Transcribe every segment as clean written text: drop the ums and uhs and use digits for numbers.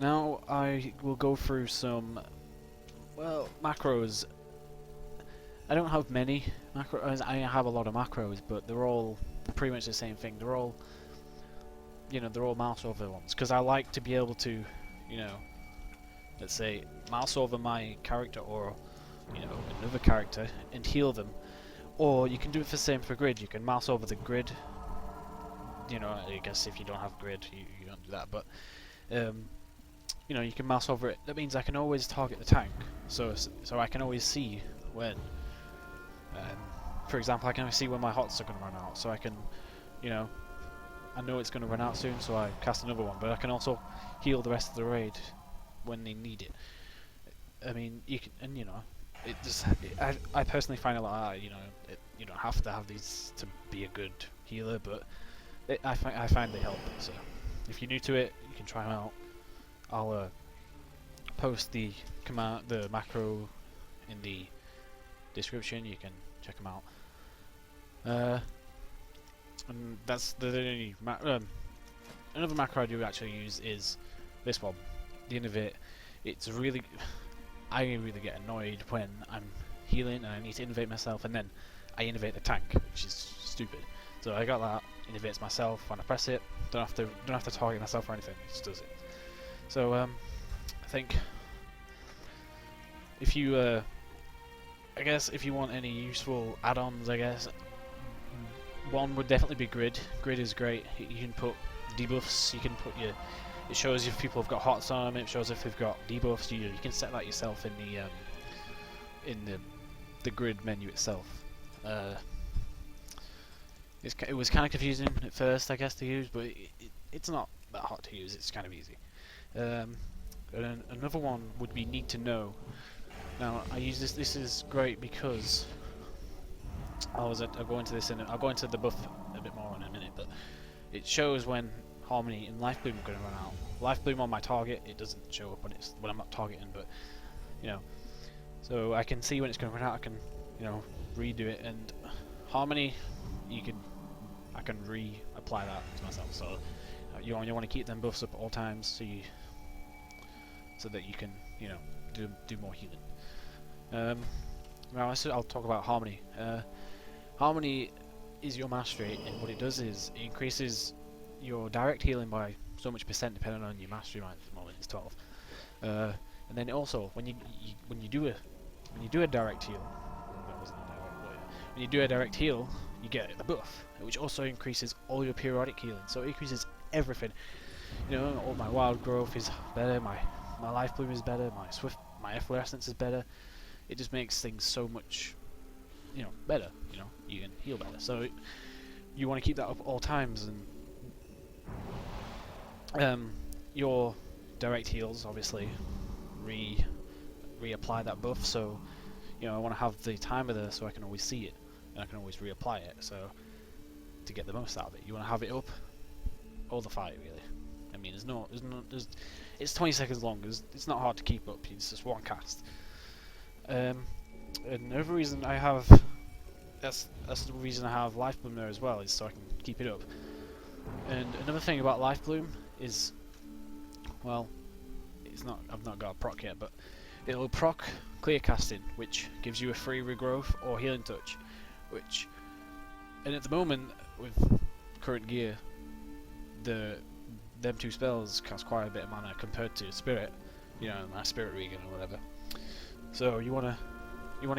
Now I will go through some, well, macros. I don't have many macros. I have a lot of macros, but they're all pretty much the same thing. They're all, they're all mouse over ones, because I like to be able to, let's say, mouse over my character or, another character and heal them. Or you can do it the same for grid. You can mouse over the grid. I guess if you don't have grid, you don't do that. But you can mouse over it. That means I can always target the tank. So I can always see when. For example, I can always see when my hots are going to run out. So I can, I know it's going to run out soon, so I cast another one. But I can also heal the rest of the raid when they need it. I mean, you can, and it just. I personally find it like you don't have to have these to be a good healer, but I find they help. So if you're new to it, you can try them out. I'll post the macro in the description. You can check them out. And that's the only another macro I do actually use is this one, the Innervate. It's really, I really get annoyed when I'm healing and I need to innovate myself, and then I innovate the tank, which is stupid. So I got that, innovates myself. When I press it, don't have to target myself or anything. It just does it. So I think if you, I guess if you want any useful add-ons, I guess one would definitely be grid. Grid is great. You can put debuffs. You can put it shows if people have got hots on them. It shows if they've got debuffs. You can set that yourself in the grid menu itself. It was kind of confusing at first, I guess, to use, but it's not that hard to use. It's kind of easy. And another one would be need to know. Now I use this. This is great because I'll go into this I'll go into the buff a bit more in a minute. But it shows when Harmony and Lifebloom are going to run out. Lifebloom on my target, it doesn't show up when I'm not targeting, but so I can see when it's going to run out. I can redo it, and Harmony, I can reapply that to myself. So you want to keep them buffs up at all times, so that you can do more healing. Now I'll talk about Harmony. Harmony is your mastery, and what it does is it increases your direct healing by so much percent depending on your mastery. Right, at the moment it's 12. And then also when you do a direct heal, that wasn't a direct, but when you do a direct heal, you get the buff, which also increases all your periodic healing. So it increases everything. All my wild growth is better. My Lifebloom is better. My efflorescence is better. It just makes things so much, better. You can heal better. So you want to keep that up at all times, and your direct heals obviously reapply that buff. So I want to have the timer there so I can always see it and I can always reapply it. So to get the most out of it, you want to have it up all the fight really. I mean, it's 20 seconds long. It's not hard to keep up. It's just one cast. Another reason I have that's the reason I have Lifebloom there as well, is so I can keep it up. And another thing about Lifebloom is, well, I've not got a proc yet, but it'll proc clear casting, which gives you a free regrowth, or healing touch, and at the moment with current gear, them two spells cost quite a bit of mana compared to Spirit, my Spirit Regan or whatever. So you wanna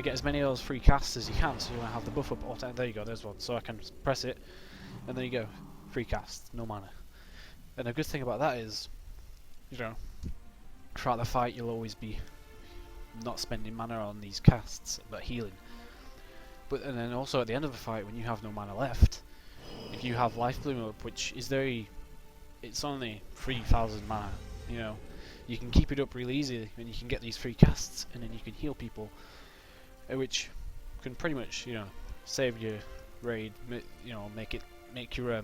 get as many of those free casts as you can, so you wanna have the buff up all the time. There you go, there's one. So I can press it, and there you go, free cast, no mana. And the good thing about that is, throughout the fight you'll always be not spending mana on these casts, but healing. And then also at the end of the fight, when you have no mana left, if you have Lifebloom up, which is it's only 3,000 mana, you can keep it up really easy, and you can get these free casts, and then you can heal people, which can pretty much, save your raid, make your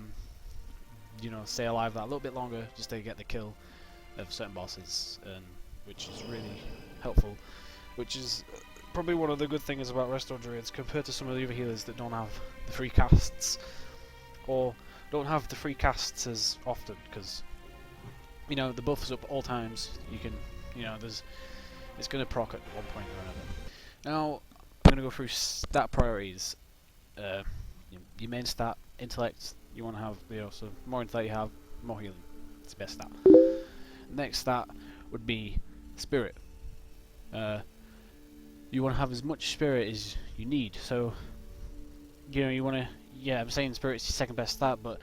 stay alive that little bit longer, just to get the kill of certain bosses, which is really helpful. Which is probably one of the good things about Resto Druids compared to some of the other healers that don't have the free casts, or don't have the free casts as often, because you know, the buff's up all times. You can, you know, it's going to proc at one point or another. Now, I'm going to go through stat priorities. Your main stat, intellect, you want to have, you know, so the more intellect you have, more healing. It's the best stat. Next stat would be spirit. You want to have as much spirit as you need. So, you know, you want to, yeah, I'm saying spirit's your second best stat, but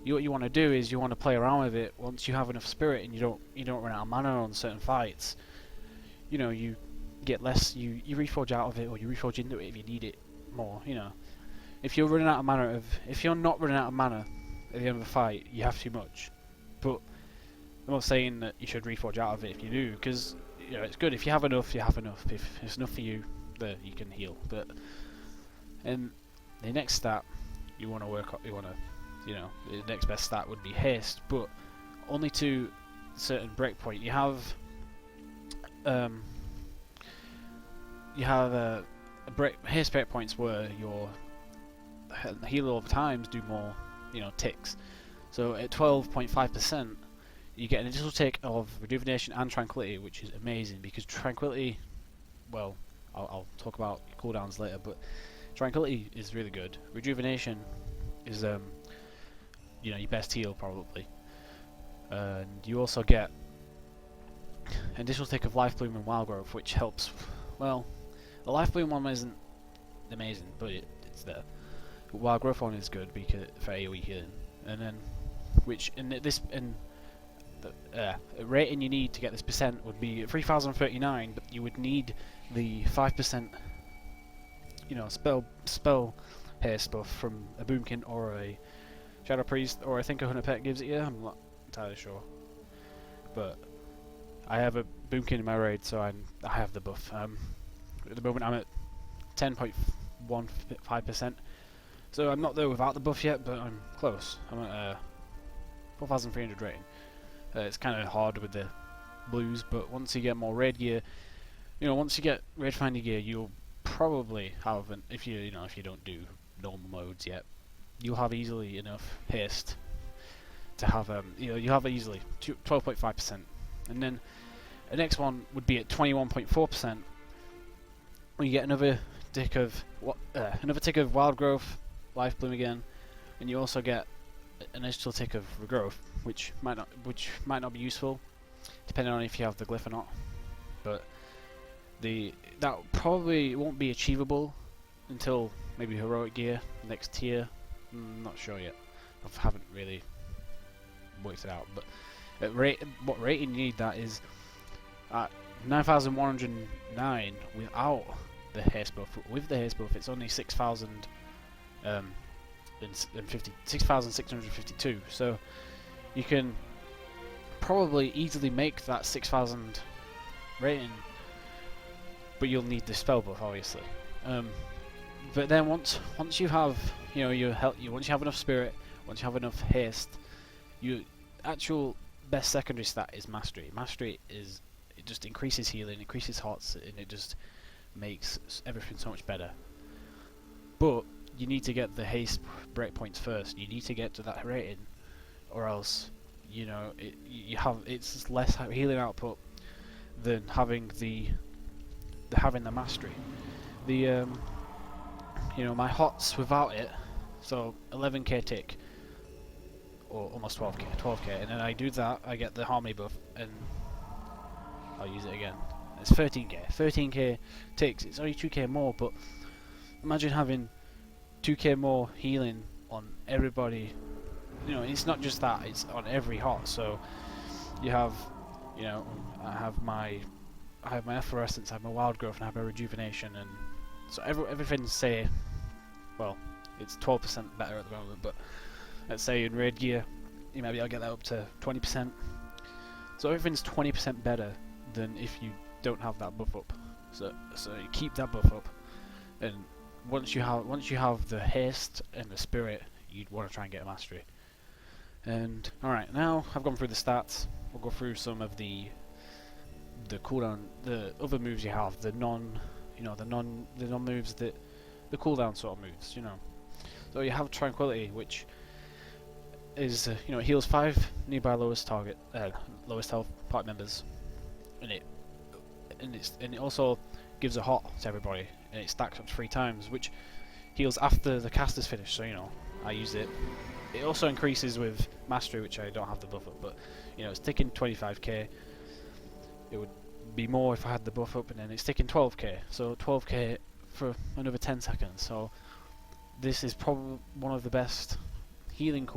what you want to do is you want to play around with it. Once you have enough spirit and you don't run out of mana on certain fights, you know, you get less, you reforge out of it, or you reforge into it if you need it more, you know. If you're running out of mana if you're not running out of mana at the end of a fight, you have too much. But I'm not saying that you should reforge out of it if you do, because, you know, it's good. If you have enough, you have enough. If it's enough for you, then you can heal. But and the next stat you want to work up, you want to, you know, the next best stat would be haste, but only to a certain breakpoint. You have haste breakpoints where your heal over times do more, you know, ticks. So at 12.5%, you get an additional tick of rejuvenation and tranquility, which is amazing, because tranquility, well, I'll talk about cooldowns later, but tranquility is really good. Rejuvenation is you know, your best heal probably, and you also get an additional tick of Lifebloom and Wild Growth, which helps. Well, the Lifebloom one isn't amazing, but it's there. The Wild Growth one is good because for AoE healing, and then the rating you need to get this percent would be 3039, but you would need the 5%, you know, spell haste buff from a Boomkin or a Shadow Priest, or I think a Hunter Pet gives it you. I'm not entirely sure, but I have a Boomkin in my raid, so I have the buff. At the moment I'm at 10.15%, so I'm not there without the buff yet, but I'm close. I'm at 4,300 rating. It's kind of hard with the blues, but once you get more raid gear, you know, once you get raid finder gear, you'll probably have if you don't do normal modes yet, you'll have easily enough haste to have you know, you have easily 12.5%, and then the next one would be at 21.4%. when you get another tick of Wild Growth, Lifebloom again, and you also get an additional tick of Regrowth, which might not be useful, depending on if you have the glyph or not. But that probably won't be achievable until maybe Heroic Gear, next tier. I'm not sure yet. I haven't really worked it out. But what rating you need that is at 9,109 without the haste buff. With the haste buff, it's only 6,652. So you can probably easily make that 6,000 rating, but you'll need the spell buff, obviously. But then once you have, you know, once you have enough spirit, once you have enough haste, your actual best secondary stat is mastery. Mastery it just increases healing, increases hots, and it just makes everything so much better. But you need to get the haste breakpoints first. You need to get to that rating, or else, you know, it's less healing output than having the mastery. You know, my hots without it, so 11k tick, or almost 12k, and then I do that, I get the harmony buff, and I'll use it again. It's 13k ticks. It's only 2k more, but imagine having 2k more healing on everybody. You know, it's not just that; it's on every hot. So you have, you know, I have my efflorescence, I have my wild growth, and I have my rejuvenation, and so everything's, say, well, it's 12% better at the moment. But let's say in raid gear, maybe I'll get that up to 20%. So everything's 20% better than if you don't have that buff up. So you keep that buff up, and once you have the haste and the spirit, you'd want to try and get a mastery. And alright, now I've gone through the stats. We'll go through some of the cooldown, the other moves you have, the non moves, the cooldown sort of moves, you know. So you have tranquility, which you know, it heals 5 nearby lowest lowest health party members, and it also gives a hot to everybody, and it stacks up to 3 times, which heals after the cast is finished. So you know, I use it. It also increases with mastery, which I don't have the buff up, but you know, it's ticking 25k. It would be more if I had the buff up, and then it's ticking 12k. So 12k for another 10 seconds. So this is probably one of the best healing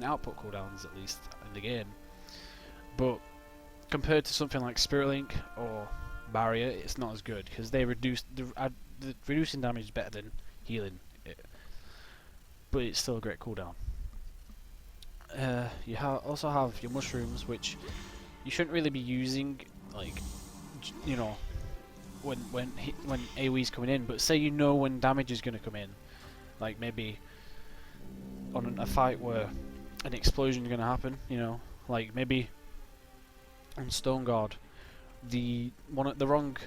output cooldowns, at least in the game. But compared to something like Spirit Link or Barrier, it's not as good because they reduce the reducing damage is better than healing it, but it's still a great cooldown. You also have your mushrooms, which you shouldn't really be using, like, you know, when AoE's coming in. But say you know when damage is going to come in, like maybe on a fight where an explosion is going to happen. You know, like maybe on Stone Guard, the wrong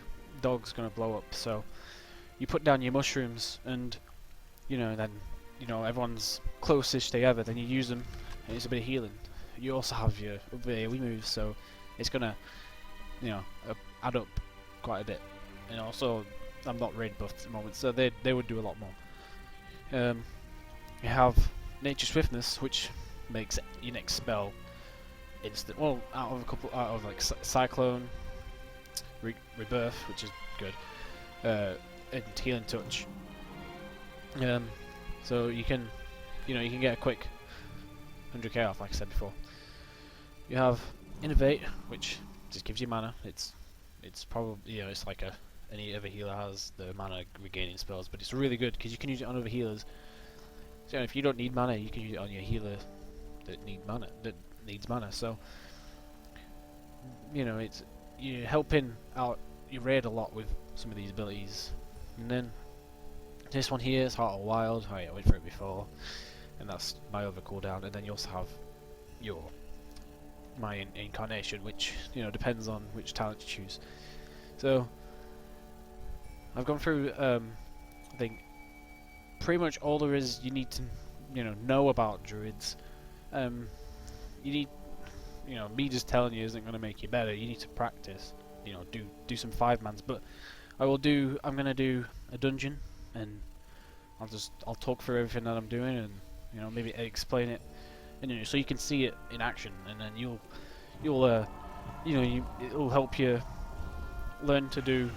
dog's going to blow up. So you put down your mushrooms, and you know, then you know everyone's closest together. Then you use them, and it's a bit of healing. You also have your other AoE moves, so it's gonna, you know, add up quite a bit. And also, I'm not raid buffed at the moment, so they would do a lot more. You have Nature Swiftness, which makes your next spell instant. Well, out of like Cyclone, Rebirth, which is good, and Healing Touch. So you can get a quick 100k off, like I said before. You have Innervate, which just gives you mana. It's probably, you know, it's like any other healer has the mana regaining spells, but it's really good because you can use it on other healers. So if you don't need mana, you can use it on your healer that needs mana. So you know, you're helping out your raid a lot with some of these abilities. And then this one here is Heart of Wild. I went for it before, and that's my other cooldown. And then you also have my incarnation, which, you know, depends on which talent you choose. So I've gone through I think pretty much all there is you need to know about druids. You need, you know, me just telling you isn't going to make you better. You need to practice, you know, do some 5-mans. But I'm going to do a dungeon, and I'll talk through everything that I'm doing, and you know, maybe explain it, and you know, so you can see it in action, and then it'll help you learn to do,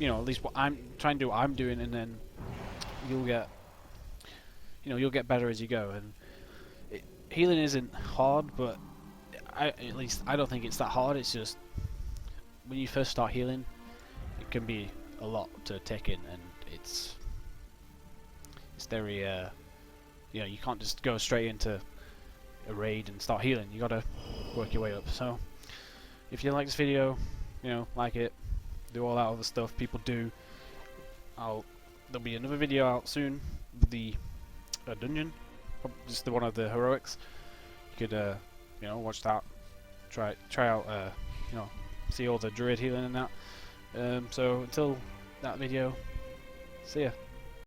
you know, at least what I'm trying to do, I'm doing, and then you'll get better as you go. And healing isn't hard, but at least I don't think it's that hard. It's just when you first start healing, it can be a lot to take in, and it's very you know, you can't just go straight into a raid and start healing. You gotta work your way up. So if you like this video, you know, like it, do all that other stuff people do. There'll be another video out soon with the dungeon, just the one of the heroics. You could you know, watch that, try out, you know, see all the druid healing and that. So until that video, see ya.